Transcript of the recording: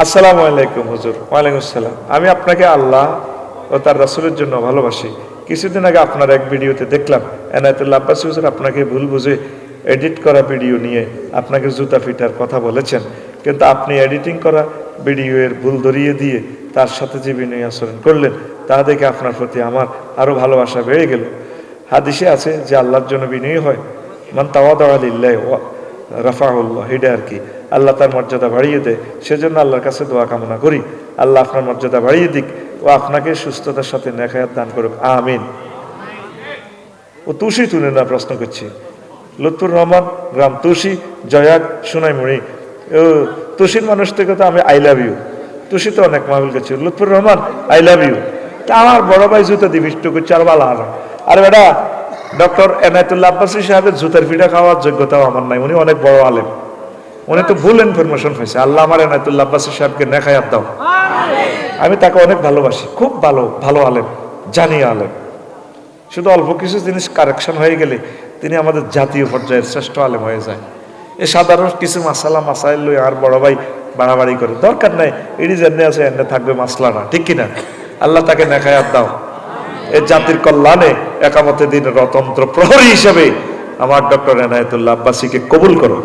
আসসালামু আলাইকুম হুজুর। ওয়ালাইকুম আসসালাম। আমি আপনাকে আল্লাহ ও তার রাসূলের জন্য ভালোবাসি। কিছুদিন আগে আপনার এক ভিডিওতে দেখলাম এনায়েতুল্লাহ আব্বাসী হুজুর আপনাকে ভুল বুঝে এডিট করা ভিডিও নিয়ে আপনাকে জুতা পিটার কথা বলেছেন, কিন্তু আপনি এডিটিং করা ভিডিও এর ভুল ধরিয়ে দিয়ে তার সাথে যে বিনয়ী আচরণ করলেন তা দেখে আপনার প্রতি আমার আরো ভালোবাসা বেড়ে গেল। হাদিসে আছে যে আল্লাহর জন্য বিনয়ী হয়, মান তাওয়াদা লিল্লাহি রাফাহুল্লাহ, এটা আর কি, আল্লাহ তার মর্যাদা বাড়িয়ে দেয়। সেজন্য আল্লাহর কাছে দোয়া কামনা করি আল্লাহ আপনার মর্যাদা বাড়িয়ে দিক ও আপনাকে সুস্থতার সাথে নেখায়াত দান করুক, আমিন। ও তুষি তুলে না প্রশ্ন করছি, লুৎফুর রহমান, গ্রাম তুষি, জয়াক, সোনাইমুড়ি। ও তুষির মানুষ থেকে তো আমি আই লাভ ইউ, তুষি তো অনেক মাহবিল করছি, Lutfur Rahman I love you. তা আমার বড় ভাই জুতা দিবিষ্ট করছে আর ভালো আর বেটা ডক্টর এনায়েতুল্লাহ আব্বাসী সাহেবের জুতার পিঠা খাওয়ার যোগ্যতাও আমার নাই, উনি অনেক বড় আলেম, উনি তো ভুল ইনফরমেশন পাইছে। আল্লাহ আমার এনায়েতুল্লাহ আব্বাসী সাহেবকে নেখায়াত দাও। আমি তাকে অনেক ভালোবাসি, খুব ভালো ভালো আলেম, জানি আলেম। শুধু অল্প কিছু জিনিস কারেকশন হয়ে গেলে তিনি আমাদের জাতীয় পর্যায়ের শ্রেষ্ঠ আলেম হয়ে যায়। এ সাধারণ কিছু মাসালা মাসাইল লই আর বড় ভাই বাড়াবাড়ি করে দরকার নাই, এটি জেনে আছে এনে থাকবে মাসলাটা, ঠিক কিনা? আল্লাহ তাকে নেখায়াত দাও। এ জাতির কল্যাণে একামতে দিনের অতন্ত্র প্রহরী হিসেবে আমার ডক্টর এনায়েতুল্লাহ আব্বাসীকে কবুল করো।